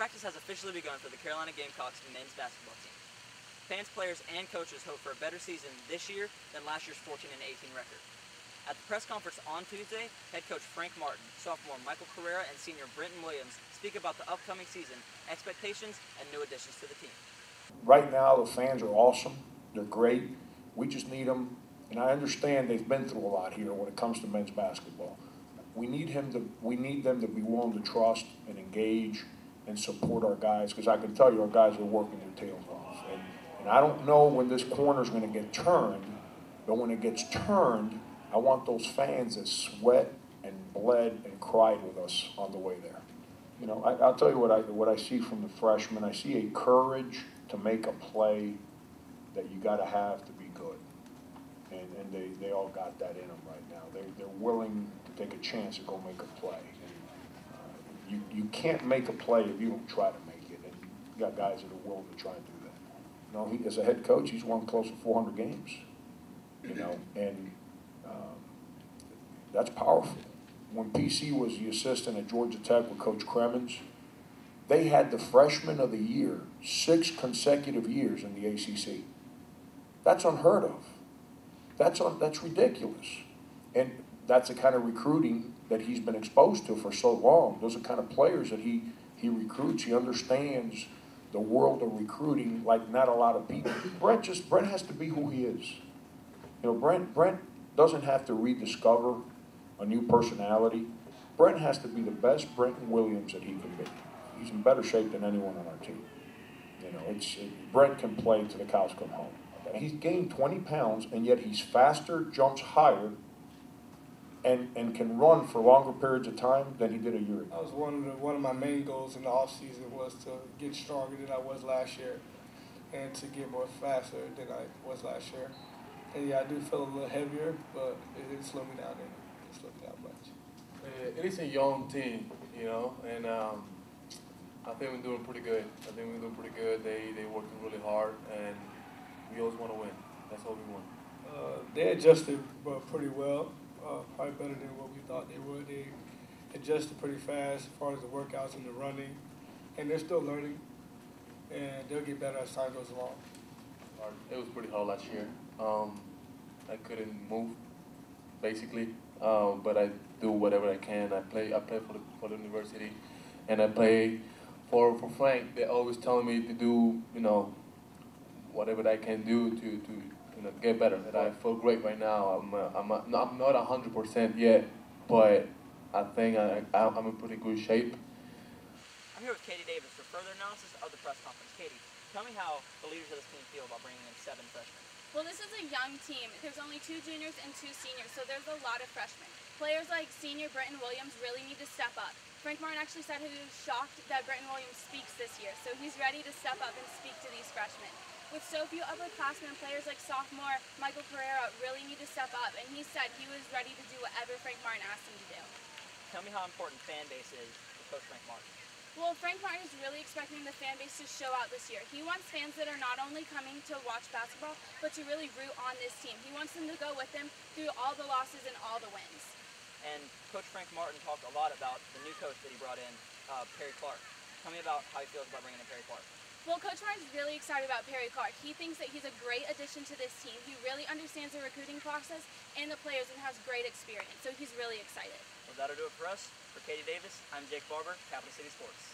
Practice has officially begun for the Carolina Gamecocks men's basketball team. Fans, players, and coaches hope for a better season this year than last year's 14-18 record. At the press conference on Tuesday, head coach Frank Martin, sophomore Michael Carrera, and senior Brenton Williams speak about the upcoming season, expectations, and new additions to the team. Right now, the fans are awesome. They're great. We just need them, and I understand they've been through a lot here when it comes to men's basketball. We need them to be willing to trust and engage and support our guys, because I can tell you our guys are working their tails off. And I don't know when this corner is going to get turned, but when it gets turned, I want those fans that sweat and bled and cried with us on the way there. You know, I'll tell you what I see from the freshmen. I see a courage to make a play that you got to have to be good, and they all got that in them right now. They're willing to take a chance to go make a play. And, you can't make a play if you don't try to make it, and you got guys that are willing to try and do that. You know, he, as a head coach, he's won close to 400 games. You know, and that's powerful. When PC was the assistant at Georgia Tech with Coach Cremens, they had the freshman of the year 6 consecutive years in the ACC. That's unheard of. That's ridiculous. And that's the kind of recruiting that he's been exposed to for so long. Those are the kind of players that he recruits. He understands the world of recruiting like not a lot of people. Brent has to be who he is. You know, Brent doesn't have to rediscover a new personality. Brent has to be the best Brenton Williams that he can be. He's in better shape than anyone on our team. You know, Brent can play till the cows come home. He's gained 20 pounds, and yet he's faster, jumps higher, and can run for longer periods of time than he did a year ago. That was one of my main goals in the offseason was to get stronger than I was last year and to get more faster than I was last year. And yeah, I do feel a little heavier, but it didn't slow me down. It didn't slow me down much. It is a young team, you know, and I think we're doing pretty good. They're working really hard, and we always want to win. That's all we want. They adjusted pretty well, probably better than what we thought they would. They adjusted pretty fast as far as the workouts and the running, and they're still learning, and they'll get better as time goes along. It was pretty hard last year. I couldn't move, basically, but I do whatever I can. I play for the university, and I play for Frank. They're always telling me to do, you know, whatever I can do to you know, get better. And I feel great right now. I'm not 100% yet, but I think I'm in pretty good shape. I'm here with Katie Davis for further analysis of the press conference. Katie, tell me how the leaders of this team feel about bringing in 7 freshmen. Well, this is a young team. There's only 2 juniors and 2 seniors, so there's a lot of freshmen. Players like senior Brenton Williams really need to step up. Frank Martin actually said he was shocked that Brenton Williams speaks this year, so he's ready to step up and speak to these freshmen. With so few upperclassmen, players like sophomore Michael Carrera really need to step up, and he said he was ready to do whatever Frank Martin asked him to do. Tell me how important fan base is for Coach Frank Martin. Well, Frank Martin is really expecting the fan base to show out this year. He wants fans that are not only coming to watch basketball, but to really root on this team. He wants them to go with him through all the losses and all the wins. And Coach Frank Martin talked a lot about the new coach that he brought in, Perry Clark. Tell me about how he feels about bringing in Perry Clark. Well, Coach Martin's really excited about Perry Clark. He thinks that he's a great addition to this team. He really understands the recruiting process and the players and has great experience, so he's really excited. Well, that'll do it for us. For Katie Davis, I'm Jake Barber, Capital City Sports.